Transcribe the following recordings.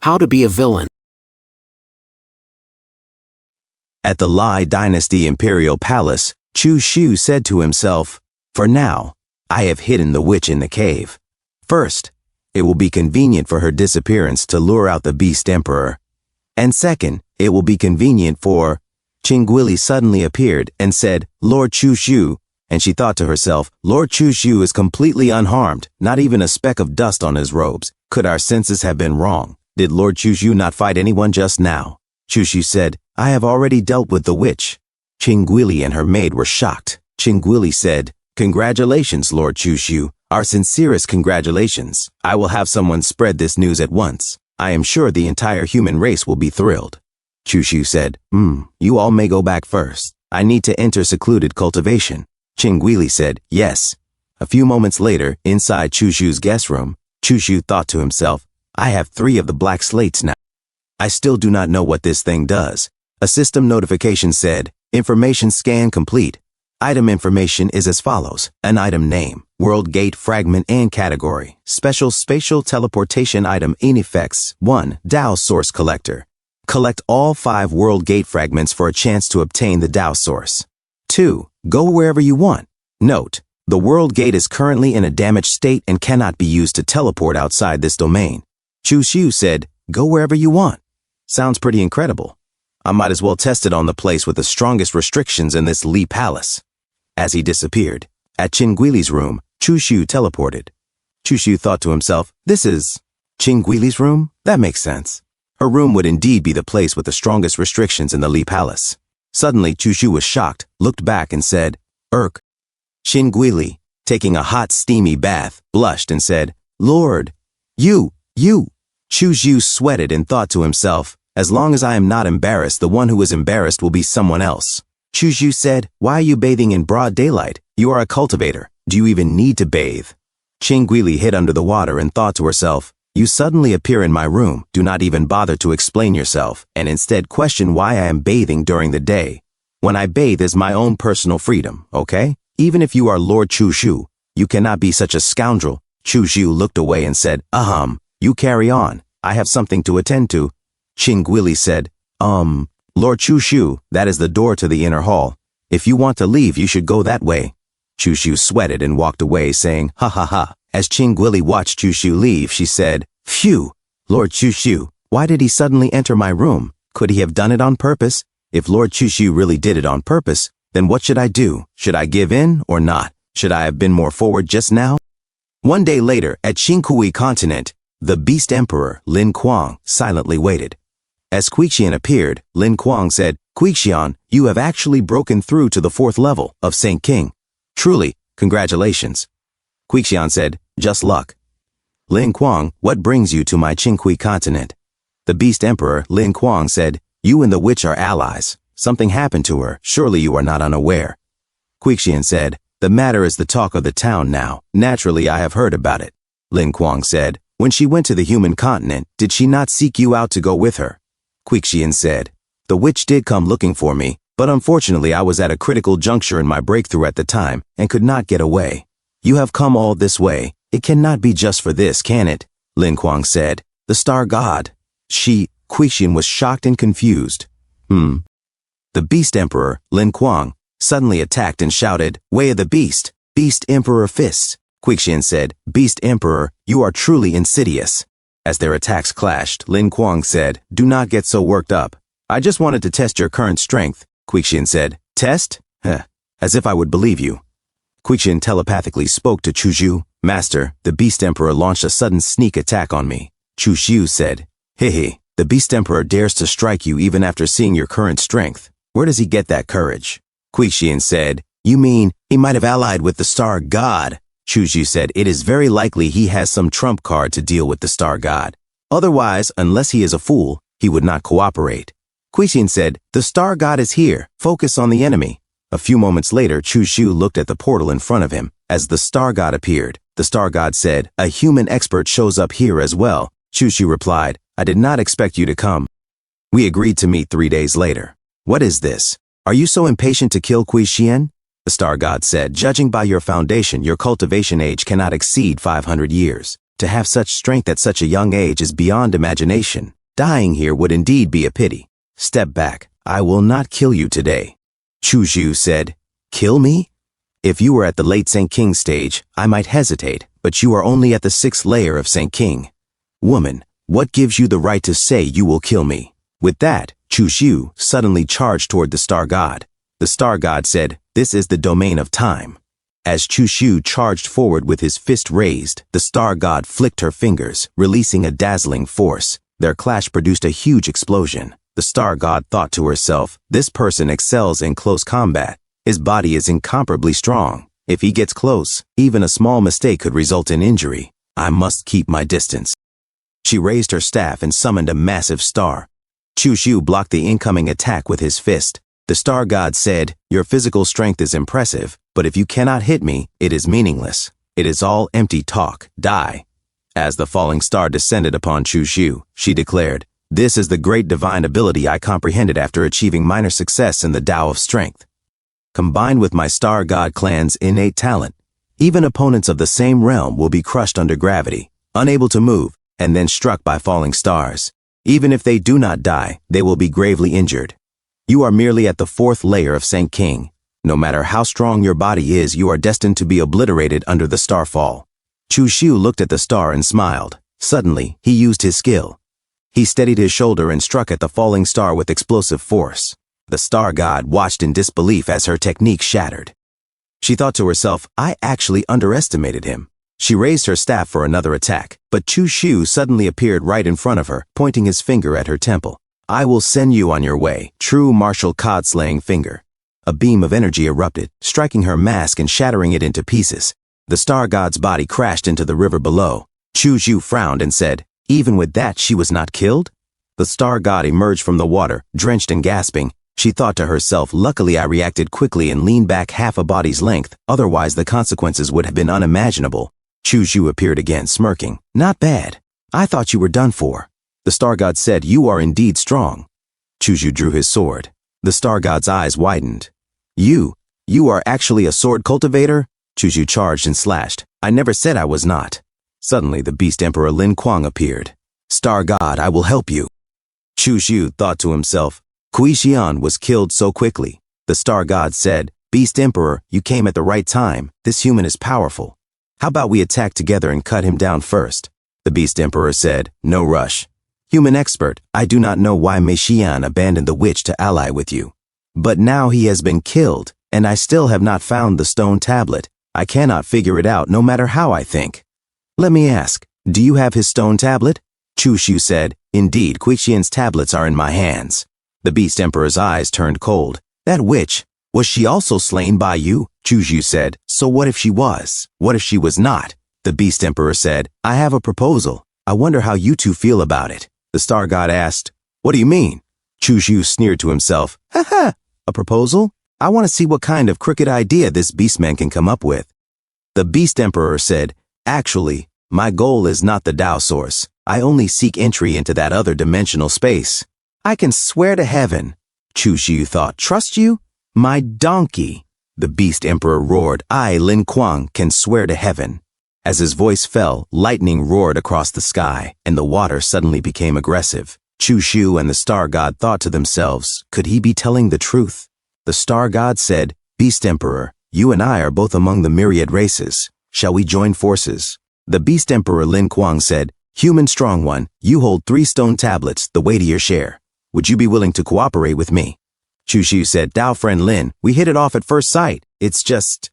How to be a villain. At the Lai Dynasty Imperial Palace, Chu Shu said to himself, "For now, I have hidden the witch in the cave. First, it will be convenient for her disappearance to lure out the Beast Emperor. And second, it will be convenient for..." Qingguili suddenly appeared and said, "Lord Chu Shu," and she thought to herself, "Lord Chu Shu is completely unharmed, not even a speck of dust on his robes. Could our senses have been wrong? Did Lord Chu Shu not fight anyone just now?" Chu Shu said, "I have already dealt with the witch." Qingguili and her maid were shocked. Qingguili said, "Congratulations, Lord Chu Shu. Our sincerest congratulations. I will have someone spread this news at once. I am sure the entire human race will be thrilled." Chu Shu said, "You all may go back first. I need to enter secluded cultivation." Qingguili said, "Yes." A few moments later, inside Chu Shu's guest room, Chu Shu thought to himself, "I have 3 of the black slates now. I still do not know what this thing does." A system notification said, "Information scan complete. Item information is as follows: an item name, world gate fragment and category, special spatial teleportation item in effects. 1. Dao source collector. Collect all 5 world gate fragments for a chance to obtain the Dao source. 2. Go wherever you want. Note, the world gate is currently in a damaged state and cannot be used to teleport outside this domain." Chu Shu said, "Go wherever you want. Sounds pretty incredible. I might as well test it on the place with the strongest restrictions in this Li Palace." As he disappeared, at Qingguili's room, Chu Shu teleported. Chu Shu thought to himself, "This is Qingguili's room? That makes sense. Her room would indeed be the place with the strongest restrictions in the Li Palace." Suddenly, Chu Shu was shocked, looked back and said, "Irk." Qingguili, taking a hot, steamy bath, blushed and said, "Lord, you." Chu Shu sweated and thought to himself, "As long as I am not embarrassed, the one who is embarrassed will be someone else." Chu Shu said, "Why are you bathing in broad daylight? You are a cultivator. Do you even need to bathe?" Qingguili hid under the water and thought to herself, "You suddenly appear in my room, do not even bother to explain yourself, and instead question why I am bathing during the day. When I bathe is my own personal freedom, okay? Even if you are Lord Chu Shu, you cannot be such a scoundrel." Chu Shu looked away and said, You carry on. I have something to attend to." Qingguili said, Lord Chu Shu, that is the door to the inner hall. If you want to leave, you should go that way." Chu Shu sweated and walked away, saying, "Ha ha ha." As Qingguili watched Chu Shu leave, she said, "Phew, Lord Chu Shu, why did he suddenly enter my room? Could he have done it on purpose? If Lord Chu Shu really did it on purpose, then what should I do? Should I give in or not? Should I have been more forward just now?" One day later, at Qingkui continent, the Beast Emperor, Lin Kuang, silently waited. As Quixian appeared, Lin Kuang said, "Quixian, you have actually broken through to the 4th level of Saint King. Truly, congratulations." Quixian said, "Just luck." "Lin Kuang, what brings you to my Qingkui continent?" The Beast Emperor, Lin Kuang, said, "You and the witch are allies. Something happened to her. Surely you are not unaware." Quixian said, "The matter is the talk of the town now. Naturally, I have heard about it." Lin Kuang said, "When she went to the human continent, did she not seek you out to go with her?" Quixian said, "The witch did come looking for me, but unfortunately I was at a critical juncture in my breakthrough at the time and could not get away." "You have come all this way. It cannot be just for this, can it?" Lin Kuang said. "The star god." Quixian was shocked and confused. The Beast Emperor, Lin Kuang, suddenly attacked and shouted, "Way of the Beast! Beast Emperor fists!" Quixian said, "Beast Emperor, you are truly insidious." As their attacks clashed, Lin Kuang said, "Do not get so worked up. I just wanted to test your current strength." Quixian said, "Test? As if I would believe you." Quixian telepathically spoke to Chu Shu. "Master, the Beast Emperor launched a sudden sneak attack on me." Chu Shu said, "Hehe, the Beast Emperor dares to strike you even after seeing your current strength. Where does he get that courage?" Quixian said, "You mean he might have allied with the star god?" Chu Shu said, "It is very likely he has some trump card to deal with the star god. Otherwise, unless he is a fool, he would not cooperate." Quixian said, "The star god is here. Focus on the enemy." A few moments later, Chu Shu looked at the portal in front of him. As the star god appeared, the star god said, "A human expert shows up here as well." Chu Shu replied, "I did not expect you to come." We agreed to meet 3 days later. "What is this? Are you so impatient to kill Quixian?" The star god said, "Judging by your foundation, your cultivation age cannot exceed 500 years. To have such strength at such a young age is beyond imagination. Dying here would indeed be a pity. Step back. I will not kill you today. Chu Shu said, Kill me? If you were at the late St. King stage, I might hesitate, but you are only at the 6th layer of St. King. Woman, what gives you the right to say you will kill me? With that, Chu Shu suddenly charged toward the star god. The star god said, This is the domain of time. As Chu Shu charged forward with his fist raised, the star god flicked her fingers, releasing a dazzling force. Their clash produced a huge explosion. The star god thought to herself, This person excels in close combat. His body is incomparably strong. If he gets close, even a small mistake could result in injury. I must keep my distance. She raised her staff and summoned a massive star. Chu Shu blocked the incoming attack with his fist. The star god said, Your physical strength is impressive, but if you cannot hit me, it is meaningless. It is all empty talk. Die. As the falling star descended upon Chu Shu, she declared, This is the great divine ability I comprehended after achieving minor success in the Tao of Strength. Combined with my star god clan's innate talent, even opponents of the same realm will be crushed under gravity, unable to move, and then struck by falling stars. Even if they do not die, they will be gravely injured. You are merely at the 4th layer of St. King. No matter how strong your body is, you are destined to be obliterated under the starfall. Chu Shu looked at the star and smiled. Suddenly, he used his skill. He steadied his shoulder and struck at the falling star with explosive force. The star god watched in disbelief as her technique shattered. She thought to herself, I actually underestimated him. She raised her staff for another attack, but Chu Shu suddenly appeared right in front of her, pointing his finger at her temple. I will send you on your way, true martial cod-slaying finger. A beam of energy erupted, striking her mask and shattering it into pieces. The star god's body crashed into the river below. Chu Shu frowned and said, Even with that, she was not killed? The star god emerged from the water, drenched and gasping. She thought to herself, Luckily I reacted quickly and leaned back half a body's length, otherwise the consequences would have been unimaginable. Chu Shu appeared again, smirking. Not bad. I thought you were done for. The star god said, You are indeed strong. Chu Shu drew his sword. The star god's eyes widened. You are actually a sword cultivator? Chu Shu charged and slashed. I never said I was not. Suddenly the beast emperor Lin Kuang appeared. Star god, I will help you. Chu Shu thought to himself, Kui Xian was killed so quickly. The star god said, Beast emperor, you came at the right time. This human is powerful. How about we attack together and cut him down first? The beast emperor said, No rush. Human expert, I do not know why Mei Xian abandoned the witch to ally with you. But now he has been killed, and I still have not found the stone tablet. I cannot figure it out no matter how I think. Let me ask, do you have his stone tablet? Chu Shu said, Indeed, Kui Xian's tablets are in my hands. The beast emperor's eyes turned cold. That witch, was she also slain by you? Chu Shu said, So what if she was? What if she was not? The beast emperor said, I have a proposal. I wonder how you two feel about it. The star god asked, What do you mean? Chu Shu sneered to himself. Ha ha, a proposal? I want to see what kind of crooked idea this beastman can come up with. The beast emperor said, Actually, my goal is not the Tao source. I only seek entry into that other dimensional space. I can swear to heaven. Chu Shu thought, Trust you? My donkey. The beast emperor roared, I, Lin Kuang, can swear to heaven. As his voice fell, lightning roared across the sky, and the water suddenly became aggressive. Chu Shu and the star god thought to themselves, could he be telling the truth? The star god said, Beast emperor, you and I are both among the myriad races. Shall we join forces? The beast emperor Lin Kuang said, Human strong one, you hold 3 stone tablets, the weight of your share. Would you be willing to cooperate with me? Chu Shu said, Tao friend Lin, we hit it off at first sight. It's just...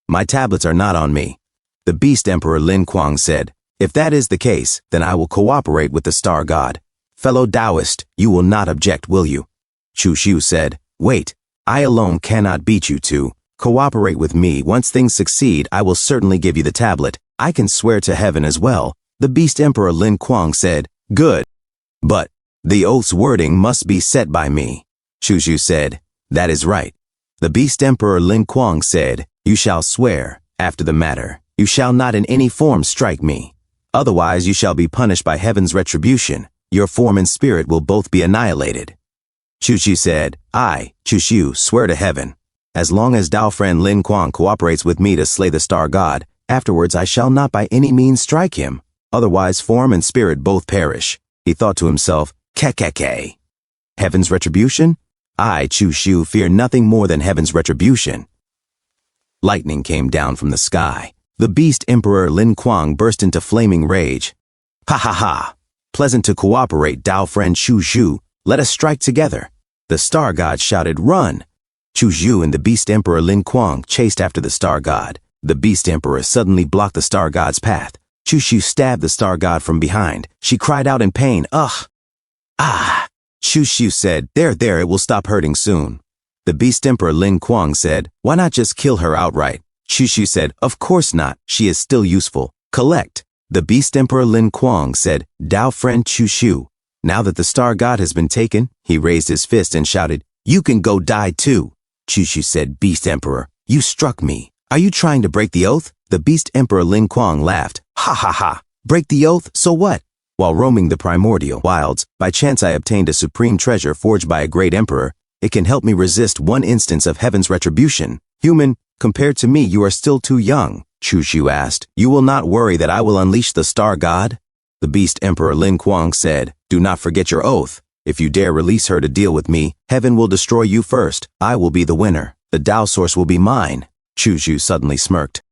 My tablets are not on me. The beast emperor Lin Kuang said, If that is the case, then I will cooperate with the star god. Fellow Taoist, you will not object, will you? Chu Shu said, Wait, I alone cannot beat you two. Cooperate with me. Once things succeed, I will certainly give you the tablet. I can swear to heaven as well. The beast emperor Lin Kuang said, Good. But the oath's wording must be set by me. Chu Shu said, That is right. The beast emperor Lin Kuang said, You shall swear, after the matter. You shall not in any form strike me. Otherwise you shall be punished by heaven's retribution. Your form and spirit will both be annihilated. Chu Shu said, I, Chu Shu, swear to heaven. As long as Tao friend Lin Kuang cooperates with me to slay the star god, afterwards I shall not by any means strike him. Otherwise form and spirit both perish. He thought to himself, Kekeke. Heaven's retribution? I, Chu Shu, fear nothing more than heaven's retribution. Lightning came down from the sky. The beast Emperor Lin Kuang burst into flaming rage. Ha ha ha! Pleasant to cooperate, Dao friend Chu Shu. Let us strike together. The star god shouted, Run! Chu Shu and the beast Emperor Lin Kuang chased after the star god. The beast Emperor suddenly blocked the star god's path. Chu Shu stabbed the star god from behind. She cried out in pain, Ugh! Ah! Chu Shu said, There, it will stop hurting soon. The beast Emperor Lin Kuang said, Why not just kill her outright? Chu Shu said, Of course not, she is still useful. Collect. The beast Emperor Lin Kuang said, Dao friend Chu Shu. Now that the star god has been taken, he raised his fist and shouted, You can go die too. Chu Shu said, Beast Emperor, you struck me. Are you trying to break the oath? The beast Emperor Lin Kuang laughed. Ha ha ha. Break the oath? So what? While roaming the primordial wilds, by chance I obtained a supreme treasure forged by a great emperor. It can help me resist one instance of heaven's retribution. Human, compared to me, you are still too young. Chu Shu asked, You will not worry that I will unleash the star god? The beast Emperor Lin Kuang said, Do not forget your oath. If you dare release her to deal with me, heaven will destroy you first. I will be the winner. The Dao source will be mine. Chu Shu suddenly smirked.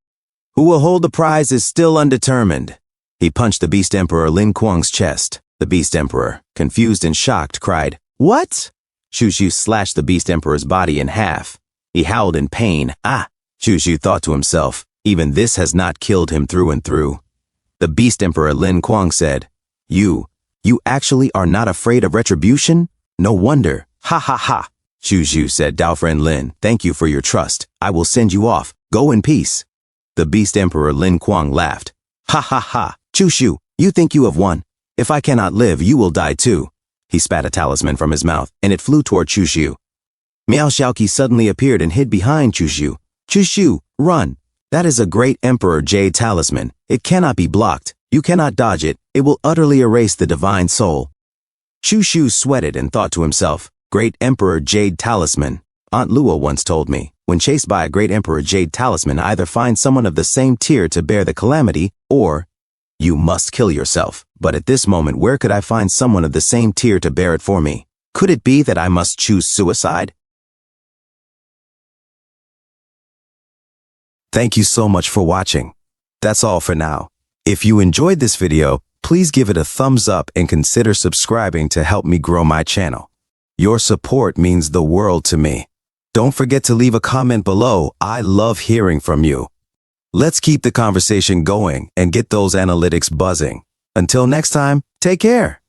Who will hold the prize is still undetermined. He punched the beast Emperor Lin Kuang's chest. The beast Emperor, confused and shocked, cried, What? Chu Shu slashed the beast Emperor's body in half. He howled in pain. Ah! Chu Shu thought to himself, Even this has not killed him through and through. The beast Emperor Lin Kuang said, You actually are not afraid of retribution? No wonder. Ha ha ha. Chu Shu said, Dao friend Lin, thank you for your trust. I will send you off. Go in peace. The beast Emperor Lin Kuang laughed. Ha ha ha. Chu Shu, you think you have won? If I cannot live, you will die too. He spat a talisman from his mouth, and it flew toward Chu Shu. Miao Xiaoqi suddenly appeared and hid behind Chu Shu. Chu Shu, run. That is a great Emperor Jade talisman. It cannot be blocked. You cannot dodge it. It will utterly erase the divine soul. Chu Shu sweated and thought to himself, Great Emperor Jade talisman. Aunt Lua once told me, when chased by a great Emperor Jade talisman, either find someone of the same tier to bear the calamity, or you must kill yourself. But at this moment, where could I find someone of the same tier to bear it for me? Could it be that I must choose suicide? Thank you so much for watching. That's all for now. If you enjoyed this video, please give it a thumbs up and consider subscribing to help me grow my channel. Your support means the world to me. Don't forget to leave a comment below. I love hearing from you. Let's keep the conversation going and get those analytics buzzing. Until next time, take care.